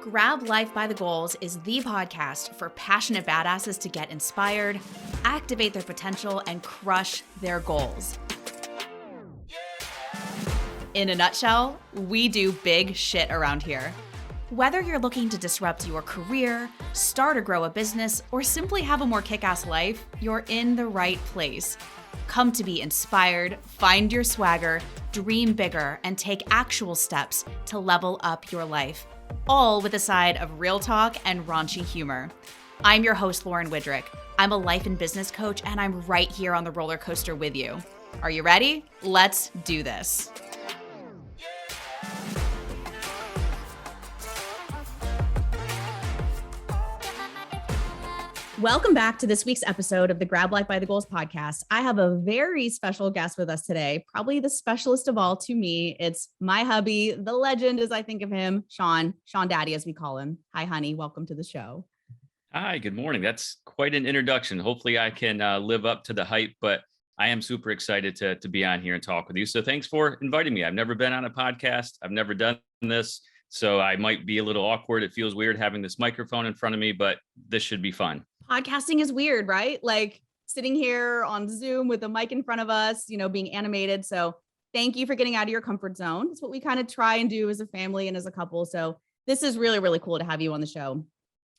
Grab Life by the Goals is the podcast for passionate badasses to get inspired, activate their potential, and crush their goals. In a nutshell, we do big shit around here. Whether you're looking to disrupt your career, start or grow a business, or simply have a more kick-ass life, you're in the right place. Come to be inspired, find your swagger, dream bigger, and take actual steps to level up your life. All with a side of real talk and raunchy humor. I'm your host, Lauren Widrick. I'm a life and business coach, and I'm right here on the roller coaster with you. Are you ready? Let's do this. Welcome back to this week's episode of the Grab Life by the Goals podcast. I have a very special guest with us today, probably the specialist of all to me. It's my hubby, the legend as I think of him, Sean Daddy as we call him. Hi, honey. Welcome to the show. Hi, good morning. That's quite an introduction. Hopefully I can live up to the hype, but I am super excited to be on here and talk with you. So thanks for inviting me. I've never been on a podcast. I've never done this. So I might be a little awkward. It feels weird having this microphone in front of me, but this should be fun. Podcasting is weird, right? Like sitting here on Zoom with a mic in front of us, being animated. So thank you for getting out of your comfort zone. It's what we kind of try and do as a family and as a couple. So this is really, really cool to have you on the show.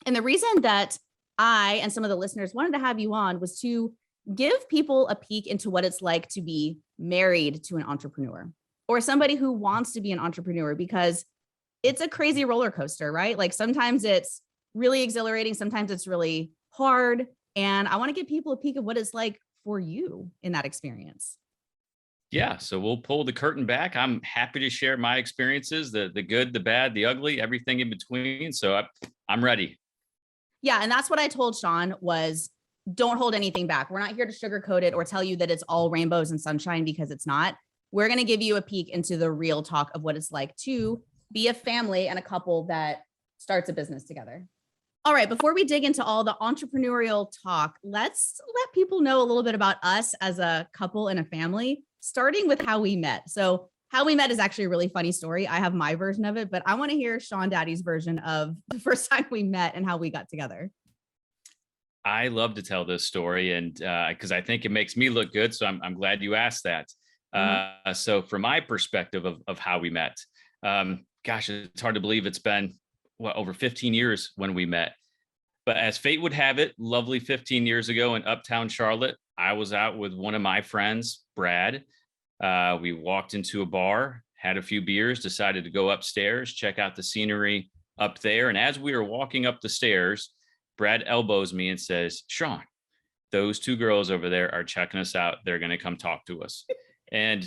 And the reason that I and some of the listeners wanted to have you on was to give people a peek into what it's like to be married to an entrepreneur or somebody who wants to be an entrepreneur, because it's a crazy roller coaster, right? Like sometimes it's really exhilarating. Sometimes it's really hard. And I want to give people a peek of what it's like for you in that experience. Yeah. So we'll pull the curtain back. I'm happy to share my experiences, the good, the bad, the ugly, everything in between. So I'm ready. Yeah. And that's what I told Sean was don't hold anything back. We're not here to sugarcoat it or tell you that it's all rainbows and sunshine, because it's not. We're going to give you a peek into the real talk of what it's like to be a family and a couple that starts a business together. All right, before we dig into all the entrepreneurial talk, let's let people know a little bit about us as a couple and a family, starting with how we met. So how we met is actually a really funny story. I have my version of it, but I want to hear Sean Daddy's version of the first time we met and how we got together. I love to tell this story, and because I think it makes me look good. So I'm glad you asked that. So from my perspective of how we met, gosh, it's hard to believe it's been over 15 years when we met. But as fate would have it, lovely 15 years ago in Uptown Charlotte, I was out with one of my friends, Brad. We walked into a bar, had a few beers, decided to go upstairs, check out the scenery up there. And as we were walking up the stairs, Brad elbows me and says, "Sean, those two girls over there are checking us out. They're going to come talk to us." And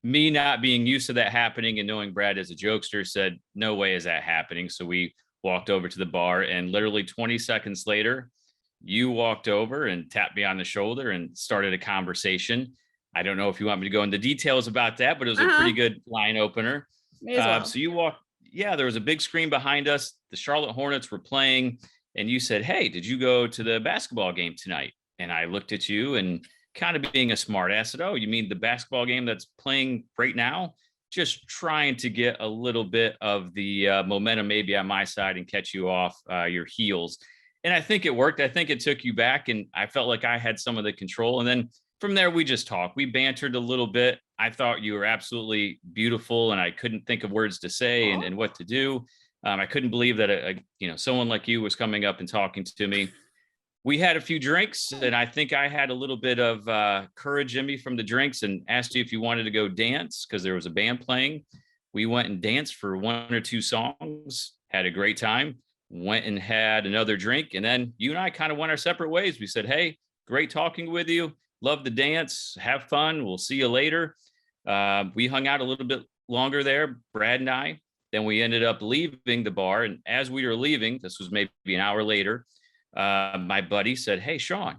me not being used to that happening and knowing Brad as a jokester said, "No way is that happening." So we walked over to the bar, and literally 20 seconds later, you walked over and tapped me on the shoulder and started a conversation. I don't know if you want me to go into details about that, but it was a pretty good line opener. So you walked, there was a big screen behind us. The Charlotte Hornets were playing, and you said, "Hey, did you go to the basketball game tonight?" And I looked at you and kind of being a smart ass said, "Oh, you mean the basketball game that's playing right now?" Just trying to get a little bit of the momentum maybe on my side and catch you off your heels. And I think it worked. I think it took you back, and I felt like I had some of the control. And then from there, we just talked. We bantered a little bit. I thought you were absolutely beautiful, and I couldn't think of words to say and what to do. I couldn't believe that someone like you was coming up and talking to me. We had a few drinks, and I think I had a little bit of courage in me from the drinks and asked you if you wanted to go dance because there was a band playing. We went and danced for one or two songs, had a great time, went and had another drink. And then you and I kind of went our separate ways. We said, "Hey, great talking with you. Love the dance. Have fun. We'll see you later." We hung out a little bit longer there, Brad and I. Then we ended up leaving the bar. And as we were leaving, this was maybe an hour later, my buddy said, "Hey, Sean,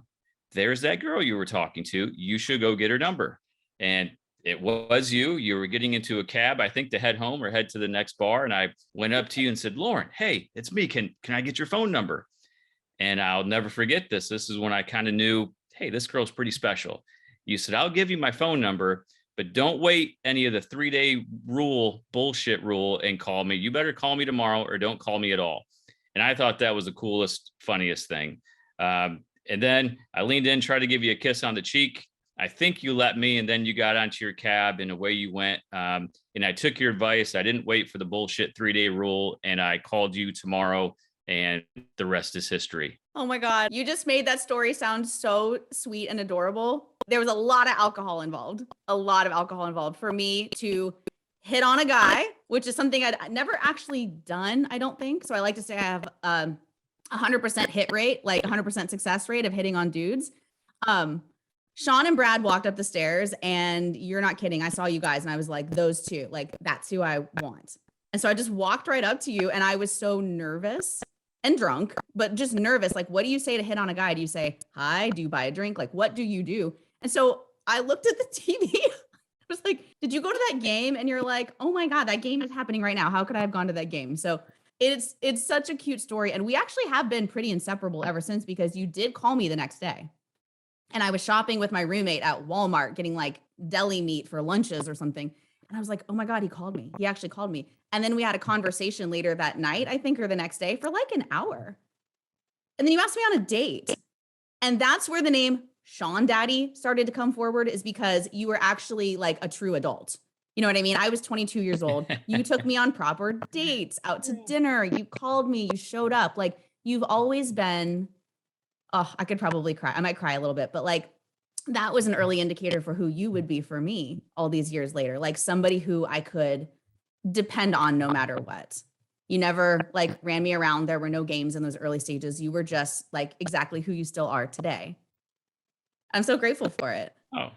there's that girl you were talking to. You should go get her number." And it was you. You were getting into a cab, I think, to head home or head to the next bar. And I went up to you and said, "Lauren, hey, it's me. Can I get your phone number?" And I'll never forget this. This is when I kind of knew, hey, this girl's pretty special. You said, "I'll give you my phone number, but don't wait any of the 3-day bullshit rule and call me. You better call me tomorrow or don't call me at all. And I thought that was the coolest, funniest thing. And then I leaned in, tried to give you a kiss on the cheek. I think you let me, and then you got onto your cab and away you went. And I took your advice. I didn't wait for the bullshit 3-day rule, and I called you tomorrow, and the rest is history. Oh my God. You just made that story sound so sweet and adorable. There was a lot of alcohol involved, for me to hit on a guy, which is something I'd never actually done, I don't think. So I like to say I have 100% hit rate, like 100% success rate of hitting on dudes. Sean and Brad walked up the stairs, and you're not kidding. I saw you guys and I was like, those two, like, that's who I want. And so I just walked right up to you, and I was so nervous and drunk, but just nervous. Like, what do you say to hit on a guy? Do you say hi? Do you buy a drink? Like, what do you do? And so I looked at the TV. I was like, did you go to that game? And you're like, oh my God, that game is happening right now. How could I have gone to that game? So it's such a cute story. And we actually have been pretty inseparable ever since, because you did call me the next day. And I was shopping with my roommate at Walmart, getting like deli meat for lunches or something. And I was like, oh my God, he called me. He actually called me. And then we had a conversation later that night, I think, or the next day, for like an hour. And then you asked me on a date. And that's where the name Sean Daddy started to come forward, is because you were actually like a true adult. You know what I mean? I was 22 years old. You took me on proper dates, out to dinner. You called me, you showed up. Like, you've always been, oh, I could probably cry. I might cry a little bit, but like, that was an early indicator for who you would be for me all these years later. Like, somebody who I could depend on no matter what. You never like ran me around. There were no games in those early stages. You were just like exactly who you still are today. I'm so grateful for it. Oh,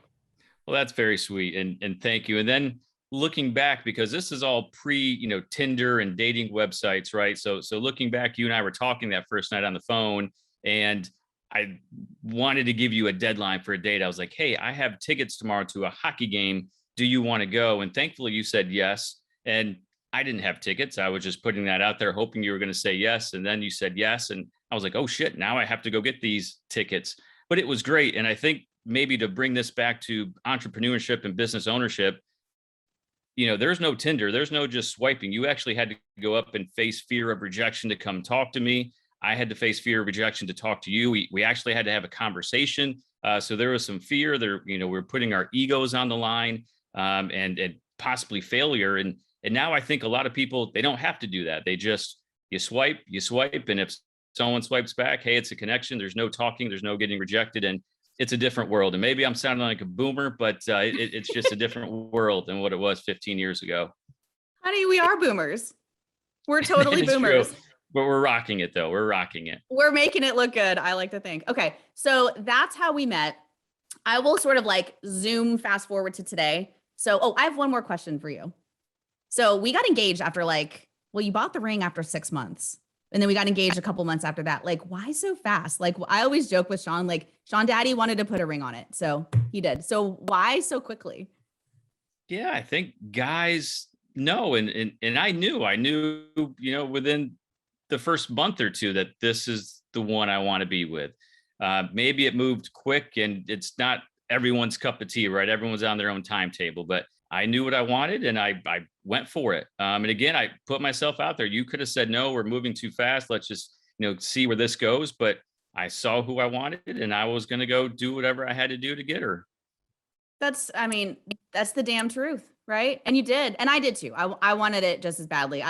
well, that's very sweet. And thank you. And then looking back, because this is all pre, Tinder and dating websites, right? So looking back, you and I were talking that first night on the phone, and I wanted to give you a deadline for a date. I was like, hey, I have tickets tomorrow to a hockey game. Do you want to go? And thankfully you said yes. And I didn't have tickets. I was just putting that out there, hoping you were going to say yes. And then you said yes. And I was like, oh shit, now I have to go get these tickets. But it was great. And I think maybe to bring this back to entrepreneurship and business ownership, there's no Tinder. There's no just swiping. You actually had to go up and face fear of rejection to come talk to me. I had to face fear of rejection to talk to you. We actually had to have a conversation. So there was some fear there. We're putting our egos on the line, and possibly failure. And now I think a lot of people, they don't have to do that. They just, you swipe. And if someone swipes back, hey, it's a connection. There's no talking. There's no getting rejected. And it's a different world. And maybe I'm sounding like a boomer, but it's just a different world than what it was 15 years ago. Honey, we are boomers. We're totally boomers. True. But we're rocking it, though. We're rocking it. We're making it look good, I like to think. Okay, so that's how we met. I will sort of like zoom fast forward to today. So, I have one more question for you. So we got engaged after you bought the ring after 6 months. And then we got engaged a couple months after that. Like, why so fast? Like, I always joke with Sean, like, Sean Daddy wanted to put a ring on it. So he did. So why so quickly? Yeah, I think guys know. And I knew, within the first month or two that this is the one I want to be with. Maybe it moved quick, and it's not everyone's cup of tea, right? Everyone's on their own timetable, but I knew what I wanted, and I went for it. And again, I put myself out there. You could have said, no, we're moving too fast. Let's just, see where this goes. But I saw who I wanted, and I was going to go do whatever I had to do to get her. That's the damn truth, right? And you did. And I did too. I wanted it just as badly.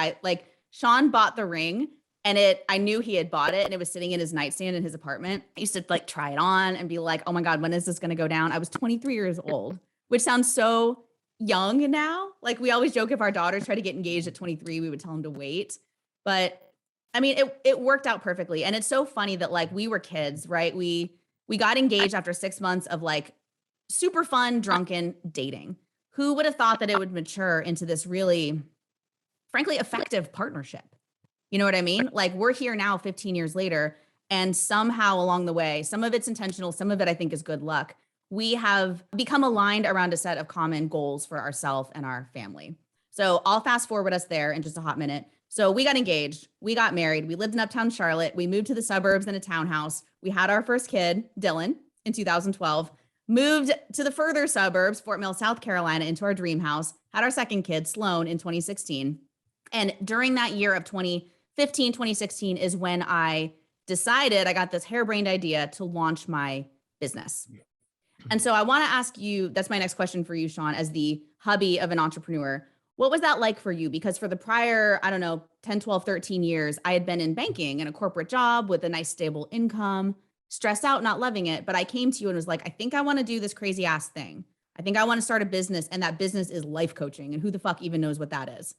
Sean bought the ring, and I knew he had bought it, and it was sitting in his nightstand in his apartment. I used to try it on and be like, oh my God, when is this going to go down? I was 23 years old, which sounds so young now. Like, we always joke if our daughters try to get engaged at 23, we would tell them to wait. But it worked out perfectly. And it's so funny that we were kids, right? We got engaged after 6 months of super fun, drunken dating. Who would have thought that it would mature into this really, frankly, effective partnership? You know what I mean? We're here now 15 years later, and somehow along the way, some of it's intentional, some of it I think is good luck. We have become aligned around a set of common goals for ourselves and our family. So I'll fast forward us there in just a hot minute. So we got engaged, we got married, we lived in Uptown Charlotte, we moved to the suburbs in a townhouse. We had our first kid, Dylan, in 2012. moved to the further suburbs, Fort Mill, South Carolina, into our dream house, had our second kid, Sloan, in 2016. And during that year of 2015, 2016 is when I decided, I got this harebrained idea to launch my business. And so I want to ask you, that's my next question for you, Sean, as the hubby of an entrepreneur. What was that like for you? Because for the prior, I don't know, 10, 12, 13 years, I had been in banking in a corporate job with a nice stable income, stressed out, not loving it. But I came to you and was like, I think I want to do this crazy ass thing. I think I want to start a business, and that business is life coaching. And who the fuck even knows what that is?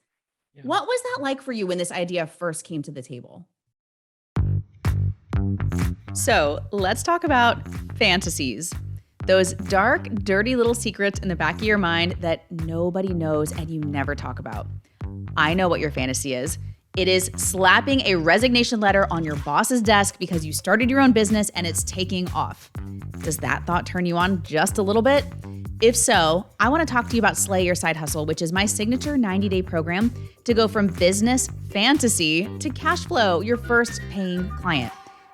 Yeah. What was that like for you when this idea first came to the table? So let's talk about fantasies. Those dark, dirty little secrets in the back of your mind that nobody knows and you never talk about. I know what your fantasy is. It is slapping a resignation letter on your boss's desk because you started your own business and it's taking off. Does that thought turn you on just a little bit? If so, I want to talk to you about Slay Your Side Hustle, which is my signature 90-day program to go from business fantasy to cash flow, your first paying client.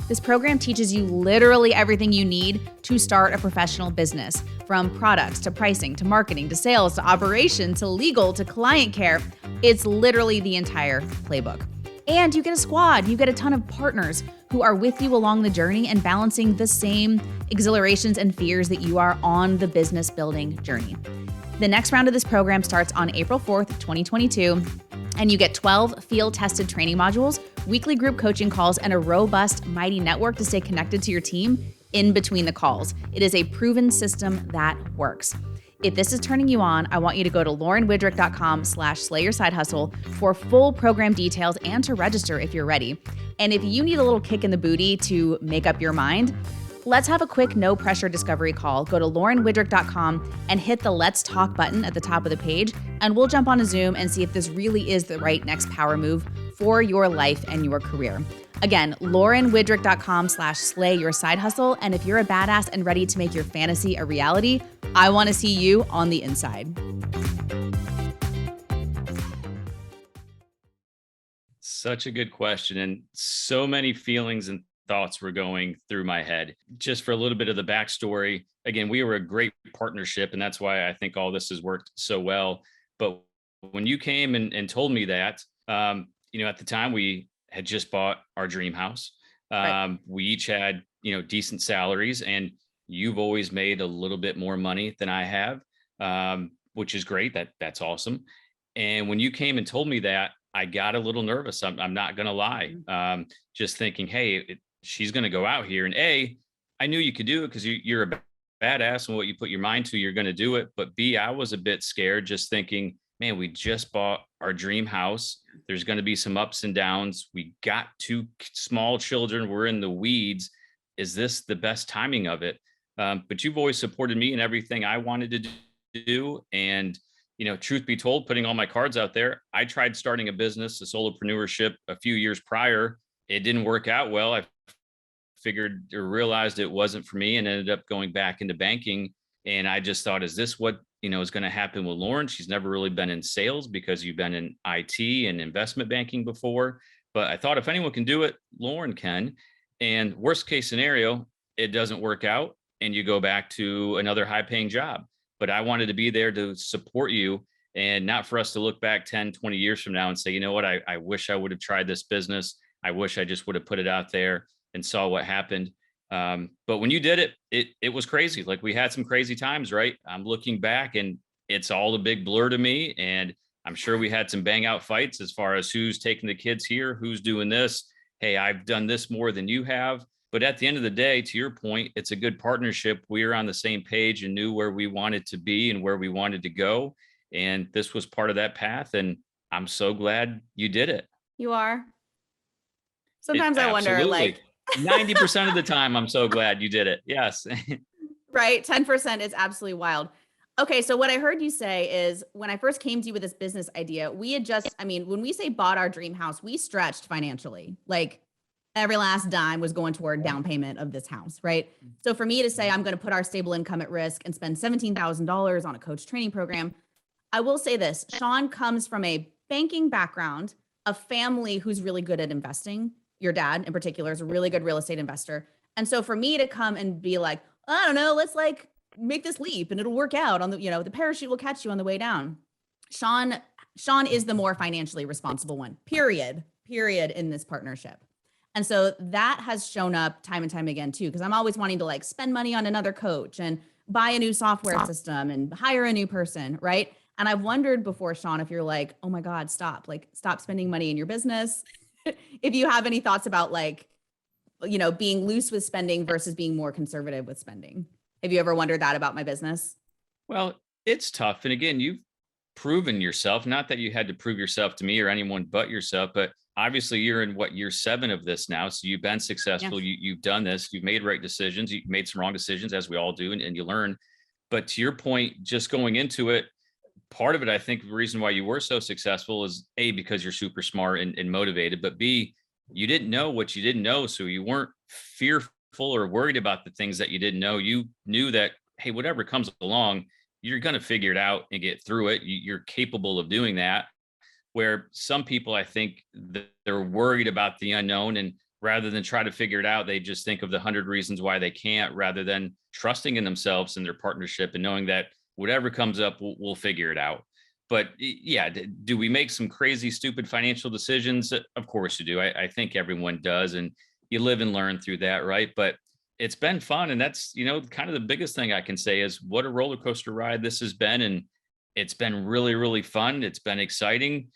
This program teaches you literally everything you need to start a professional business, from products to pricing to marketing to sales to operation to legal to client care. It's literally the entire playbook. And you get a squad. You get a ton of partners who are with you along the journey and balancing the same exhilarations and fears that you are on the business building journey. The next round of this program starts on April 4th, 2022. And you get 12 field-tested training modules, weekly group coaching calls, and a robust, mighty network to stay connected to your team in between the calls. It is a proven system that works. If this is turning you on, I want you to go to laurenwidrick.com/slayyoursidehustle for full program details and to register if you're ready. And if you need a little kick in the booty to make up your mind, let's have a quick no-pressure discovery call. Go to laurenwidrick.com and hit the Let's Talk button at the top of the page, and we'll jump on a Zoom and see if this really is the right next power move for your life and your career. Again, laurenwidrick.com/slayyoursidehustle. And if you're a badass and ready to make your fantasy a reality, I want to see you on the inside. Such a good question, and so many feelings and thoughts were going through my head. Just for a little bit of the backstory, again, we were a great partnership, and that's why I think all this has worked so well. But when you came and told me that, at the time we had just bought our dream house. Right. We each had, decent salaries, and you've always made a little bit more money than I have, which is great. That's awesome. And when you came and told me that, I got a little nervous. I'm not going to lie. Just thinking, hey, she's going to go out here, and I knew you could do it because you're a badass, and what you put your mind to, you're going to do it. But B, I was a bit scared, just thinking, man, we just bought our dream house. There's going to be some ups and downs. We got 2 small children. We're in the weeds. Is this the best timing of it? But you've always supported me in everything I wanted to do. And, truth be told, putting all my cards out there, I tried starting a business, a solopreneurship, a few years prior. It didn't work out well. I figured or realized it wasn't for me and ended up going back into banking. And I just thought, is this what, is going to happen with Lauren? She's never really been in sales because you've been in IT and investment banking before. But I thought if anyone can do it, Lauren can. And worst case scenario, it doesn't work out and you go back to another high paying job. But I wanted to be there to support you and not for us to look back 10, 20 years from now and say, you know what, I wish I would have tried this business. I wish I just would have put it out there and saw what happened. But when you did it was crazy. Like, we had some crazy times, right? I'm looking back and it's all a big blur to me. And I'm sure we had some bang out fights as far as who's taking the kids here, who's doing this. Hey, I've done this more than you have. But at the end of the day, to your point, it's a good partnership. We were on the same page and knew where we wanted to be and where we wanted to go. And this was part of that path. And I'm so glad you did it. You are. Sometimes I wonder, like 90% of the time, I'm so glad you did it. Yes. Right. 10% is absolutely wild. Okay. So what I heard you say is, when I first came to you with this business idea, we had when we say bought our dream house, we stretched financially. Like, every last dime was going toward down payment of this house. Right. So for me to say, I'm going to put our stable income at risk and spend $17,000 on a coach training program, I will say this: Sean comes from a banking background, a family who's really good at investing. Your dad in particular is a really good real estate investor. And so for me to come and be like, I don't know, let's make this leap and it'll work out on the, the parachute will catch you on the way down. Sean is the more financially responsible one, period in this partnership. And so that has shown up time and time again too, because I'm always wanting to like spend money on another coach and buy a new software system and hire a new person, right? And I've wondered before, Sean, if you're like, oh my God, stop spending money in your business. If you have any thoughts about like, being loose with spending versus being more conservative with spending. Have you ever wondered that about my business? Well, it's tough. And again, you've proven yourself, not that you had to prove yourself to me or anyone but yourself, but obviously you're in year 7 of this now. So you've been successful. Yeah. You've done this, you've made right decisions. You've made some wrong decisions, as we all do, and you learn. But to your point, just going into it, part of it, I think the reason why you were so successful is A, because you're super smart and motivated, but B, you didn't know what you didn't know. So you weren't fearful or worried about the things that you didn't know. You knew that, hey, whatever comes along, you're going to figure it out and get through it. You're capable of doing that. Where some people, I think they're worried about the unknown, and rather than try to figure it out, they just think of the 100 reasons why they can't, rather than trusting in themselves and their partnership and knowing that whatever comes up, we'll figure it out. But yeah, do we make some crazy, stupid financial decisions? Of course you do. I think everyone does. And you live and learn through that, right? But it's been fun. And that's, kind of the biggest thing I can say is what a roller coaster ride this has been. And it's been really, really fun. It's been exciting.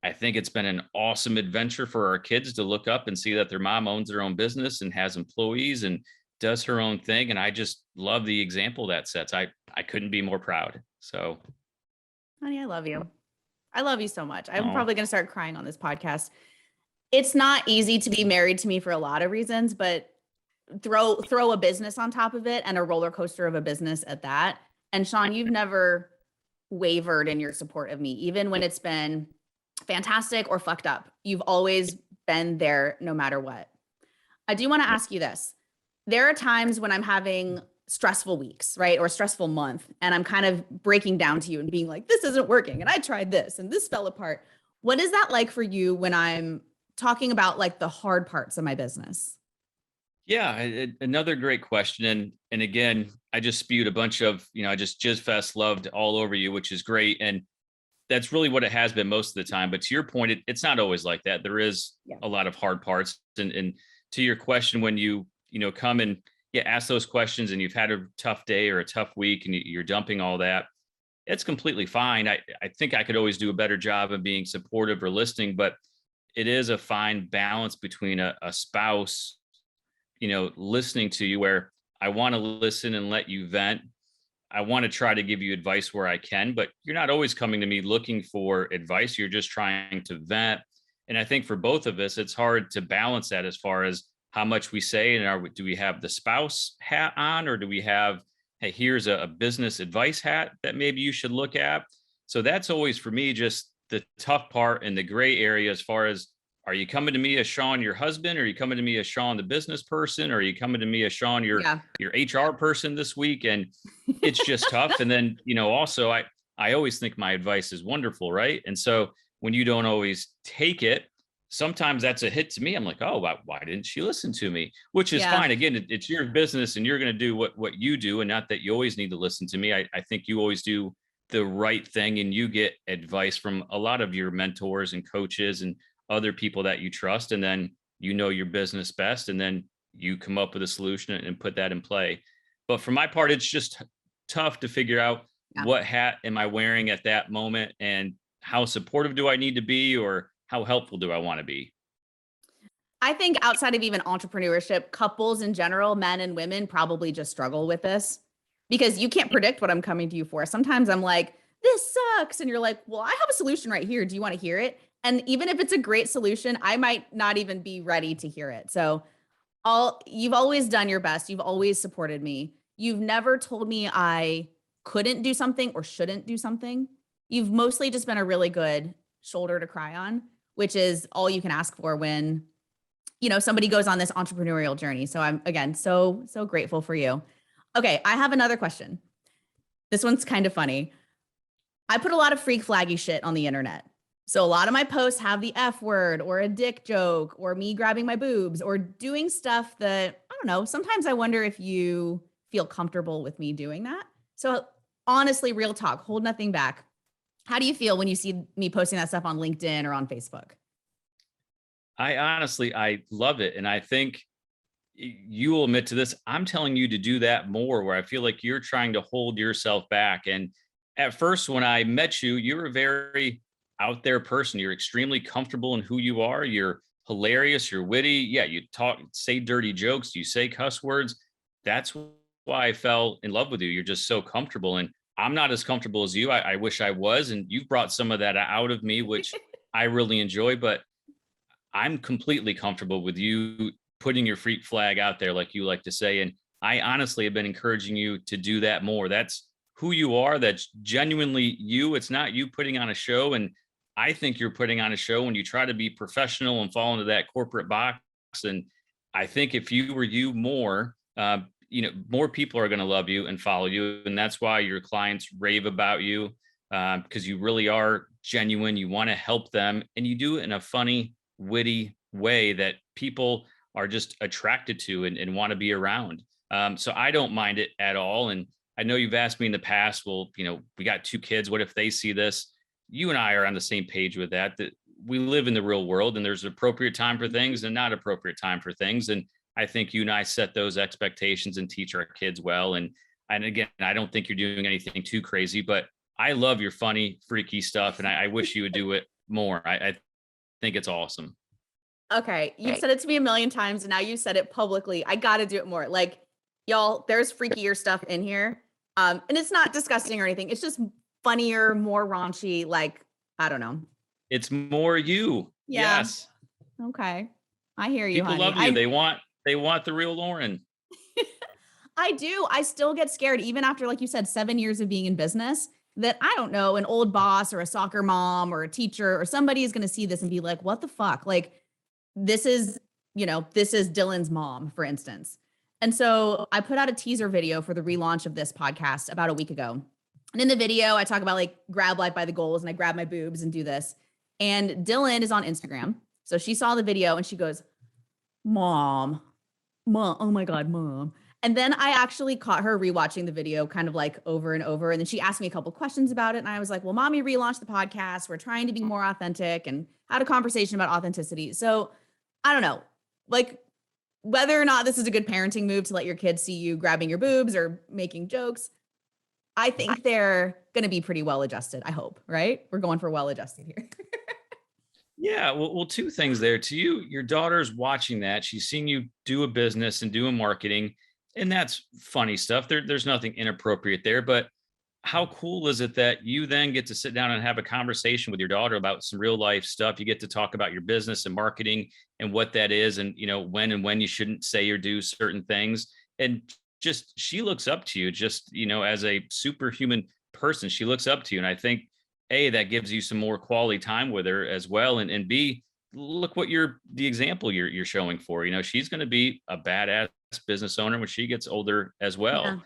I think it's been an awesome adventure for our kids to look up and see that their mom owns their own business and has employees and does her own thing. And I just love the example that sets. I couldn't be more proud. So, honey, I love you. I love you so much. I'm probably going to start crying on this podcast. It's not easy to be married to me for a lot of reasons, but throw a business on top of it and a roller coaster of a business at that. And Sean, you've never wavered in your support of me, even when it's been fantastic or fucked up. You've always been there no matter what. I do want to ask you this. There are times when I'm having stressful weeks, right? Or stressful month. And I'm kind of breaking down to you and being like, this isn't working. And I tried this and this fell apart. What is that like for you when I'm talking about like the hard parts of my business? Yeah, another great question. And again, I just spewed a bunch of, I just Jizzfest loved all over you, which is great. And that's really what it has been most of the time. But to your point, it's not always like that. There is a lot of hard parts. And to your question, when you come and ask those questions and you've had a tough day or a tough week and you're dumping all that, it's completely fine. I think I could always do a better job of being supportive or listening, but it is a fine balance between a spouse, listening to you, where I want to listen and let you vent. I want to try to give you advice where I can, but you're not always coming to me looking for advice. You're just trying to vent. And I think for both of us, it's hard to balance that as far as how much we say, and do we have the spouse hat on, or do we have, hey, here's a business advice hat that maybe you should look at? So that's always for me just the tough part and the gray area as far as, are you coming to me as Sean, your husband? Or are you coming to me as Sean, the business person? Or are you coming to me as Sean, your HR person this week? And it's just tough. And then, also I always think my advice is wonderful, right? And so when you don't always take it, sometimes that's a hit to me. I'm like, oh, why didn't she listen to me? Which is fine. Again, it's your business and you're going to do what you do, and not that you always need to listen to me. I think you always do the right thing, and you get advice from a lot of your mentors and coaches and other people that you trust. And then your business best, and then you come up with a solution and put that in play. But for my part, it's just tough to figure out what hat am I wearing at that moment, and how supportive do I need to be, or how helpful do I want to be? I think outside of even entrepreneurship, couples in general, men and women, probably just struggle with this because you can't predict what I'm coming to you for. Sometimes I'm like, this sucks. And you're like, well, I have a solution right here. Do you want to hear it? And even if it's a great solution, I might not even be ready to hear it. So you've always done your best. You've always supported me. You've never told me I couldn't do something or shouldn't do something. You've mostly just been a really good shoulder to cry on, which is all you can ask for when, somebody goes on this entrepreneurial journey. So I'm, again, so grateful for you. Okay. I have another question. This one's kind of funny. I put a lot of freak flaggy shit on the internet. So a lot of my posts have the F word or a dick joke or me grabbing my boobs or doing stuff that, I don't know, sometimes I wonder if you feel comfortable with me doing that. So honestly, real talk, hold nothing back. How do you feel when you see me posting that stuff on LinkedIn or on Facebook? I love it. And I think you will admit to this. I'm telling you to do that more, where I feel like you're trying to hold yourself back. And at first, when I met you, you were a very out there person. You're extremely comfortable in who you are. You're hilarious. You're witty. Yeah, you talk, say dirty jokes. You say cuss words. That's why I fell in love with you. You're just so comfortable. And I'm not as comfortable as you. I wish I was. And you've brought some of that out of me, which I really enjoy. But I'm completely comfortable with you putting your freak flag out there, like you like to say. And I honestly have been encouraging you to do that more. That's who you are. That's genuinely you. It's not you putting on a show. And I think you're putting on a show when you try to be professional and fall into that corporate box. And I think if you were you more, more people are going to love you and follow you. And that's why your clients rave about you, because you really are genuine. You want to help them, and you do it in a funny, witty way that people are just attracted to and want to be around. So I don't mind it at all. And I know you've asked me in the past, well, we got 2 kids. What if they see this? You and I are on the same page with that we live in the real world, and there's appropriate time for things and not appropriate time for things. And I think you and I set those expectations and teach our kids well. And again, I don't think you're doing anything too crazy, but I love your funny, freaky stuff. And I wish you would do it more. I think it's awesome. Okay, you've said it to me a million times, and now you said it publicly. I got to do it more. Like, y'all, there's freakier stuff in here. And it's not disgusting or anything. It's just funnier, more raunchy. Like, I don't know. It's more you. Yeah. Yes. Okay. I hear you, People honey. love you. They want the real Lauren. I do. I still get scared, even after, like you said, 7 years of being in business, that I don't know, an old boss or a soccer mom or a teacher or somebody is going to see this and be like, what the fuck? Like, this is Dylan's mom, for instance. And so I put out a teaser video for the relaunch of this podcast about a week ago. And in the video, I talk about like grab life by the goals, and I grab my boobs and do this. And Dylan is on Instagram. So she saw the video and she goes, mom, oh my God, mom. And then I actually caught her rewatching the video kind of like over and over. And then she asked me a couple questions about it. And I was like, well, mommy relaunched the podcast. We're trying to be more authentic, and had a conversation about authenticity. So I don't know, like whether or not this is a good parenting move to let your kids see you grabbing your boobs or making jokes. I think they're going to be pretty well adjusted. I hope, right? We're going for well adjusted here. Yeah. Well, 2 things there. To you, your daughter's watching that. She's seen you do a business and doing marketing, and that's funny stuff. There's nothing inappropriate there, but how cool is it that you then get to sit down and have a conversation with your daughter about some real life stuff? You get to talk about your business and marketing and what that is, and when you shouldn't say or do certain things. And just, she looks up to you, just as a superhuman person. She looks up to you, and I think A, that gives you some more quality time with her as well, and B, look what the example you're showing for. She's going to be a badass business owner when she gets older as well. Yeah.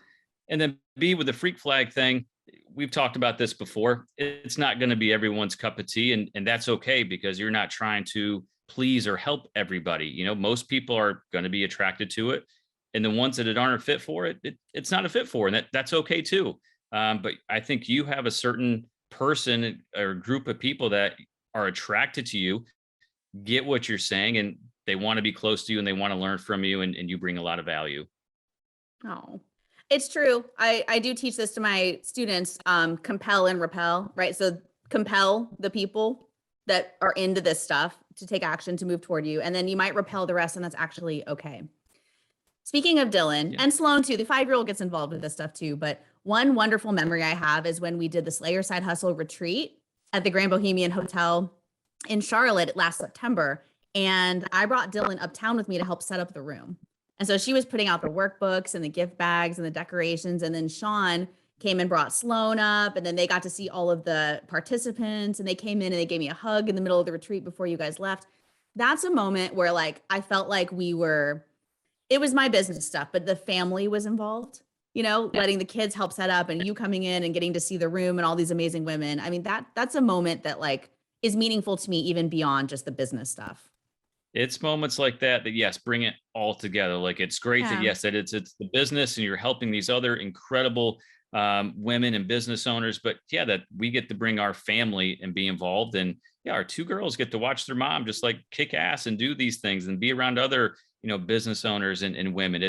And then B, with the freak flag thing, we've talked about this before. It's not going to be everyone's cup of tea, and that's okay, because you're not trying to please or help everybody. Most people are going to be attracted to it, and the ones that aren't a fit for it, it's not a fit for, and that's okay too. But I think you have a certain person or group of people that are attracted to you, get what you're saying, and they want to be close to you, and they want to learn from you, and you bring a lot of value. Oh, it's true. I do teach this to my students, compel and repel, right? So compel the people that are into this stuff to take action, to move toward you. And then you might repel the rest, and that's actually okay. Speaking of Dylan, and Sloan too, the 5-year-old gets involved with this stuff too. But one wonderful memory I have is when we did the Slayer Side Hustle retreat at the Grand Bohemian Hotel in Charlotte last September. And I brought Dylan uptown with me to help set up the room. And so she was putting out the workbooks and the gift bags and the decorations. And then Sean came and brought Sloan up, and then they got to see all of the participants, and they came in and they gave me a hug in the middle of the retreat before you guys left. That's a moment where like, I felt like it was my business stuff, but the family was involved, letting the kids help set up, and you coming in and getting to see the room and all these amazing women. I mean, that's a moment that like is meaningful to me, even beyond just the business stuff. It's moments like that that, yes, bring it all together. Like, it's great that, Yeah. yes, that it's the business and you're helping these other incredible women and business owners, but yeah, that we get to bring our family and be involved. And yeah, our two girls get to watch their mom just like kick ass and do these things and be around other, business owners and women.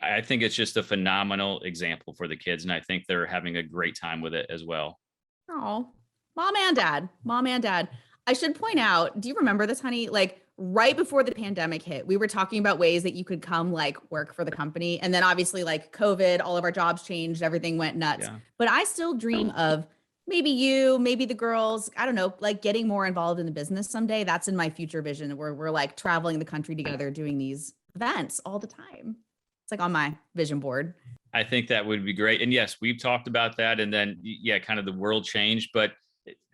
I think it's just a phenomenal example for the kids. And I think they're having a great time with it as well. Oh, mom and dad, mom and dad. I should point out, do you remember this, honey? Like right before the pandemic hit, we were talking about ways that you could come like work for the company. And then obviously like COVID, all of our jobs changed, everything went nuts. Yeah. But I still dream of maybe you, maybe the girls, I don't know, like getting more involved in the business someday. That's in my future vision where we're like traveling the country together, doing these events all the time. It's like on my vision board. I think that would be great. And yes, we've talked about that. And then, yeah, kind of the world changed. But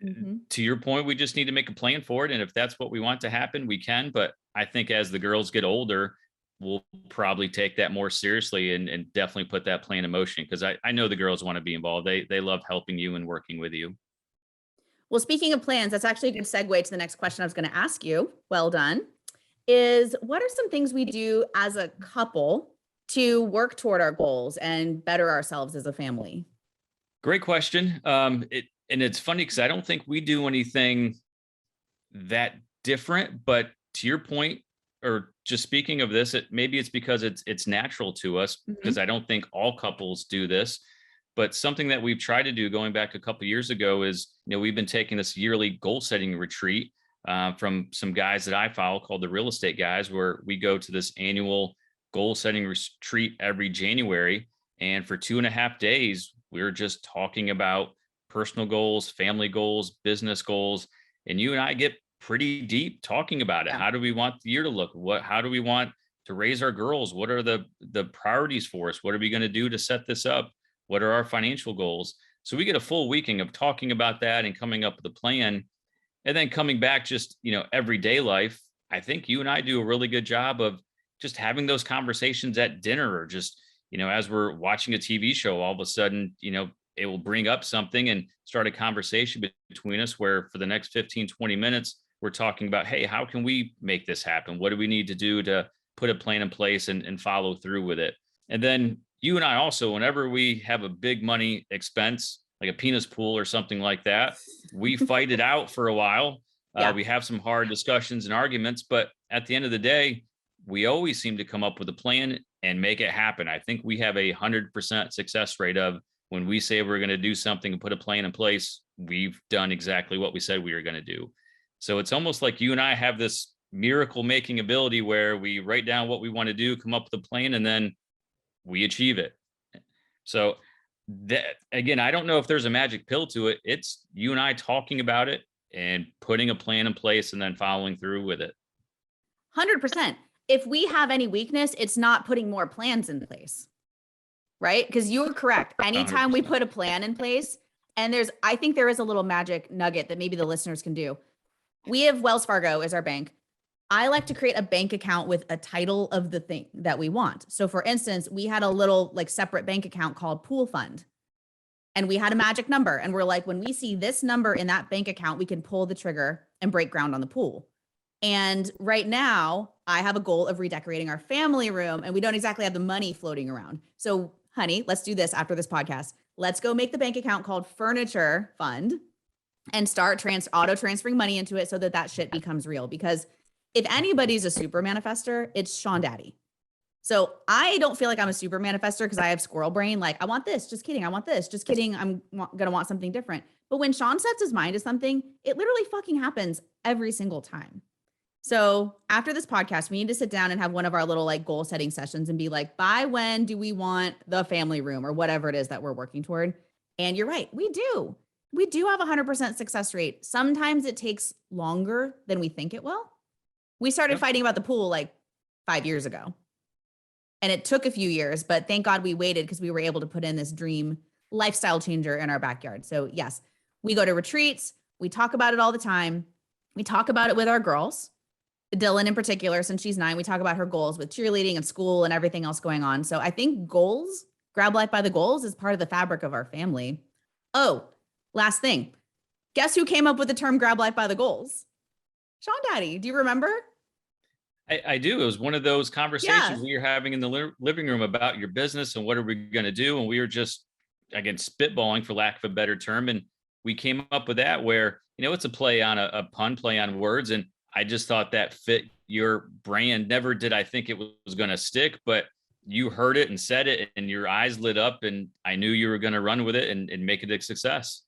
Mm-hmm. to your point, we just need to make a plan for it. And if that's what we want to happen, we can. But I think as the girls get older, we'll probably take that more seriously and definitely put that plan in motion. Because I know the girls want to be involved. They love helping you and working with you. Well, speaking of plans, that's actually a good segue to the next question I was going to ask you. Well done. Is what are some things we do as a couple to work toward our goals and better ourselves as a family? Great question. And it's funny because I don't think we do anything that different. But to your point, or just speaking of this, maybe it's because it's natural to us, Mhm. because I don't think all couples do this. But something that we've tried to do going back a couple years ago is, we've been taking this yearly goal setting retreat from some guys that I follow called the Real Estate Guys, where we go to this annual goal setting retreat every January. And for 2.5 days, we're just talking about personal goals, family goals, business goals. And you and I get pretty deep talking about it. Yeah. How do we want the year to look? How do we want to raise our girls? What are the priorities for us? What are we going to do to set this up? What are our financial goals? So we get a full weekend of talking about that and coming up with a plan. And then coming back just, everyday life, I think you and I do a really good job of just having those conversations at dinner, or just, as we're watching a TV show, all of a sudden, it will bring up something and start a conversation between us where for the next 15, 20 minutes, we're talking about, hey, how can we make this happen? What do we need to do to put a plan in place and follow through with it? And then you and I also, whenever we have a big money expense, like a penis pool or something like that, we fight it out for a while. Yeah. We have some hard discussions and arguments, but at the end of the day, we always seem to come up with a plan and make it happen. I think we have 100% success rate of when we say we're going to do something and put a plan in place, we've done exactly what we said we were going to do. So it's almost like you and I have this miracle making ability where we write down what we want to do, come up with a plan, and then we achieve it. So that, again, I don't know if there's a magic pill to it. It's you and I talking about it and putting a plan in place and then following through with it. 100%. If we have any weakness, it's not putting more plans in place, right? Because you're correct. Anytime we 100%. put a plan in place, and I think there is a little magic nugget that maybe the listeners can do. We have Wells Fargo as our bank. I like to create a bank account with a title of the thing that we want. So for instance, we had a little like separate bank account called Pool Fund. And we had a magic number. And we're like, when we see this number in that bank account, we can pull the trigger and break ground on the pool. And right now, I have a goal of redecorating our family room, and we don't exactly have the money floating around. So, honey, let's do this after this podcast. Let's go make the bank account called Furniture Fund and start auto transferring money into it so that shit becomes real. Because if anybody's a super manifester, it's Sean Daddy. So I don't feel like I'm a super manifester because I have squirrel brain. Like, I want this, just kidding. I want this, just kidding. I'm going to want something different. But when Sean sets his mind to something, it literally fucking happens every single time. So after this podcast, we need to sit down and have one of our little like goal setting sessions and be like, by when do we want the family room or whatever it is that we're working toward? And you're right. We do have 100% success rate. Sometimes it takes longer than we think it will. We started fighting about the pool like 5 years ago. And it took a few years, but thank God we waited because we were able to put in this dream lifestyle changer in our backyard. So yes, we go to retreats. We talk about it all the time. We talk about it with our girls. Dylan in particular, since she's 9, we talk about her goals with cheerleading and school and everything else going on. So I think goals, grab life by the goals, is part of the fabric of our family. Oh, last thing. Guess who came up with the term grab life by the goals? Sean Daddy. Do you remember? I do. It was one of those Yeah. conversations we were having in the living room about your business and what are we going to do. And we were just, again, spitballing for lack of a better term. And we came up with that where, it's a play on a pun, play on words. And I just thought that fit your brand. Never did I think it was going to stick, but you heard it and said it and your eyes lit up and I knew you were going to run with it and make it a success.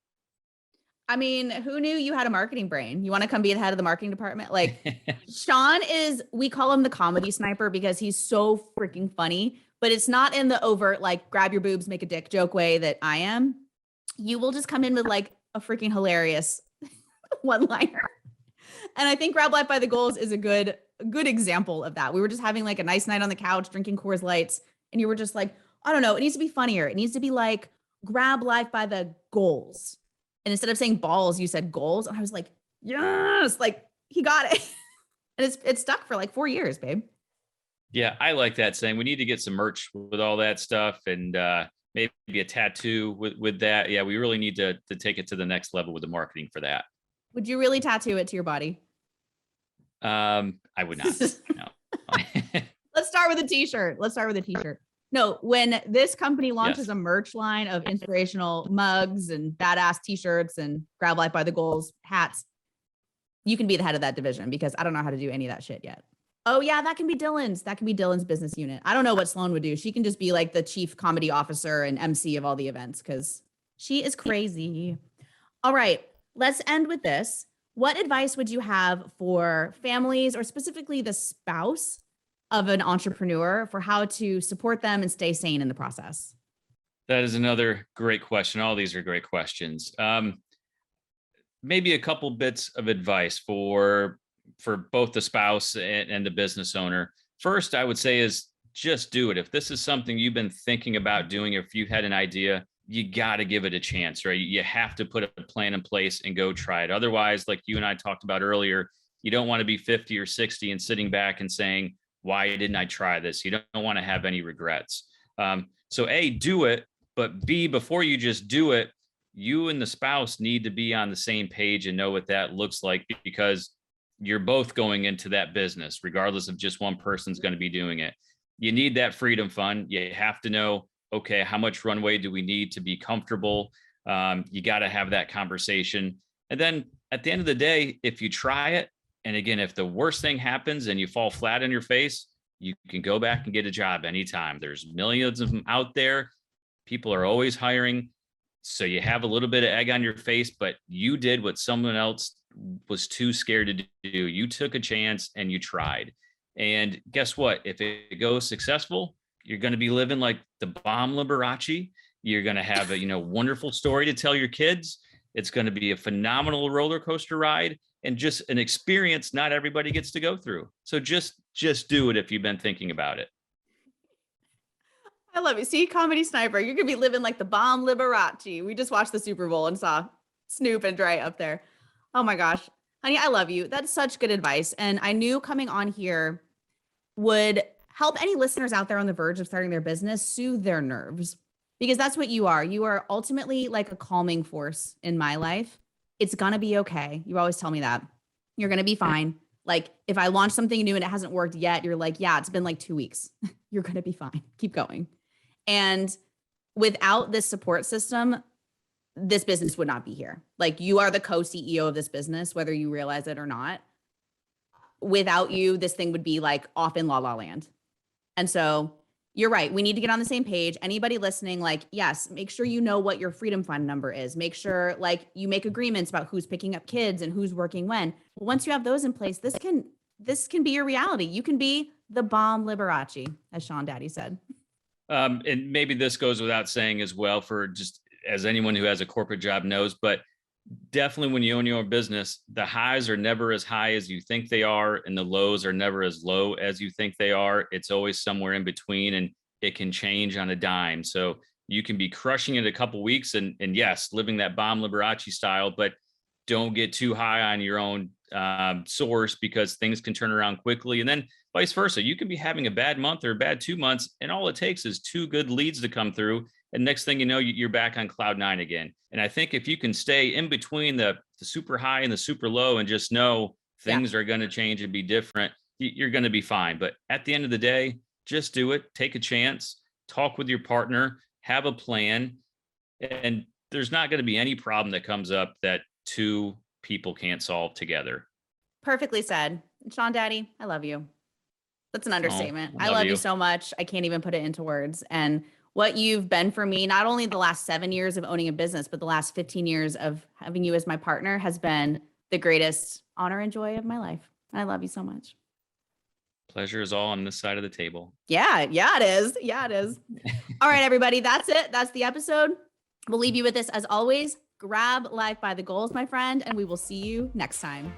I mean, who knew you had a marketing brain? You want to come be the head of the marketing department? Like Sean is, we call him the comedy sniper because he's so freaking funny, but it's not in the overt, like grab your boobs, make a dick joke way that I am. You will just come in with like a freaking hilarious one liner. And I think Grab Life by the Goals is a good example of that. We were just having like a nice night on the couch, drinking Coors Lights, and you were just like, I don't know, it needs to be funnier. It needs to be like grab life by the goals. And instead of saying balls, you said goals. And I was like, yes, like he got it. And it's stuck for like 4 years, babe. Yeah, I like that saying. We need to get some merch with all that stuff and maybe a tattoo with that. Yeah, we really need to take it to the next level with the marketing for that. Would you really tattoo it to your body? I would not. No. Let's start with a t-shirt. No, when this company launches Yes. a merch line of inspirational mugs and badass t-shirts and Grab Life by the Goals hats, you can be the head of that division because I don't know how to do any of that shit yet. Oh yeah, that can be Dylan's. That can be Dylan's business unit. I don't know what Sloan would do. She can just be like the chief comedy officer and MC of all the events because she is crazy. All right, let's end with this. What advice would you have for families or specifically the spouse of an entrepreneur for how to support them and stay sane in the process? That is another great question. All these are great questions. Maybe a couple bits of advice for both the spouse and the business owner. First, I would say is just do it. If this is something you've been thinking about doing, if you had an idea, you got to give it a chance, right? You have to put a plan in place and go try it. Otherwise, like you and I talked about earlier, you don't want to be 50 or 60 and sitting back and saying, why didn't I try this? You don't want to have any regrets. So A, do it, but B, before you just do it, you and the spouse need to be on the same page and know what that looks like because you're both going into that business, regardless of just one person's going to be doing it. You need that freedom fund. You have to know, okay, how much runway do we need to be comfortable? You got to have that conversation. And then at the end of the day, if you try it, and again, if the worst thing happens and you fall flat on your face, you can go back and get a job anytime. There's millions of them out there. People are always hiring. So you have a little bit of egg on your face, but you did what someone else was too scared to do. You took a chance and you tried. And guess what? If it goes successful, you're going to be living like the bomb Liberace. You're going to have a wonderful story to tell your kids. It's going to be a phenomenal roller coaster ride and just an experience not everybody gets to go through. So just do it if you've been thinking about it. I love it. See, comedy sniper, you're gonna be living like the bomb Liberace. We just watched the Super Bowl and saw Snoop and Dre up there. Oh my gosh, honey, I love you. That's such good advice. And I knew coming on here would help any listeners out there on the verge of starting their business soothe their nerves because that's what you are. You are ultimately like a calming force in my life. It's gonna be okay. You always tell me that. You're gonna be fine. Like if I launch something new and it hasn't worked yet, you're like, yeah, it's been like 2 weeks. You're gonna be fine. Keep going. And without this support system, this business would not be here. Like you are the co-CEO of this business, whether you realize it or not. Without you, this thing would be like off in la la land. And so you're right. We need to get on the same page. Anybody listening, like, yes, make sure you know what your freedom fund number is. Make sure like you make agreements about who's picking up kids and who's working when. Well, once you have those in place, this can be your reality. You can be the bomb Liberace, as Sean Daddy said. And maybe this goes without saying as well for just as anyone who has a corporate job knows, but definitely when you own your own business, the highs are never as high as you think they are, and the lows are never as low as you think they are. It's always somewhere in between, and it can change on a dime. So you can be crushing it a couple weeks and yes, living that bomb Liberace style, but don't get too high on your own source because things can turn around quickly. And then vice versa. You can be having a bad month or a bad 2 months, and all it takes is 2 good leads to come through. And next thing you know, you're back on cloud 9 again. And I think if you can stay in between the super high and the super low and just know things are going to change and be different, you're going to be fine. But at the end of the day, just do it. Take a chance, talk with your partner, have a plan. And there's not going to be any problem that comes up that two people can't solve together. Perfectly said. Sean Daddy, I love you. That's an understatement. I I love you you so much. I can't even put it into words. And what you've been for me, not only the last 7 years of owning a business, but the last 15 years of having you as my partner has been the greatest honor and joy of my life. I love you so much. Pleasure is all on this side of the table. Yeah, it is. Yeah, it is. All right, everybody. That's it. That's the episode. We'll leave you with this as always. Grab life by the goals, my friend, and we will see you next time.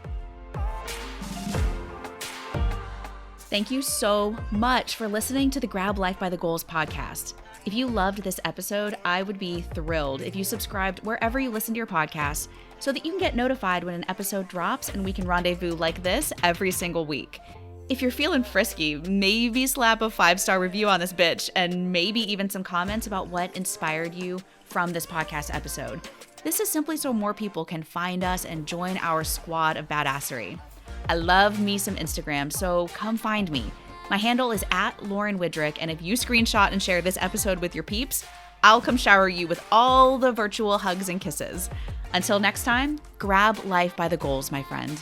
Thank you so much for listening to the Grab Life by the Goals podcast. If you loved this episode, I would be thrilled if you subscribed wherever you listen to your podcast so that you can get notified when an episode drops and we can rendezvous like this every single week. If you're feeling frisky, maybe slap a 5-star review on this bitch and maybe even some comments about what inspired you from this podcast episode. This is simply so more people can find us and join our squad of badassery. I love me some Instagram, so come find me. My handle is @Lauren Widrick, and if you screenshot and share this episode with your peeps, I'll come shower you with all the virtual hugs and kisses. Until next time, grab life by the goals, my friend.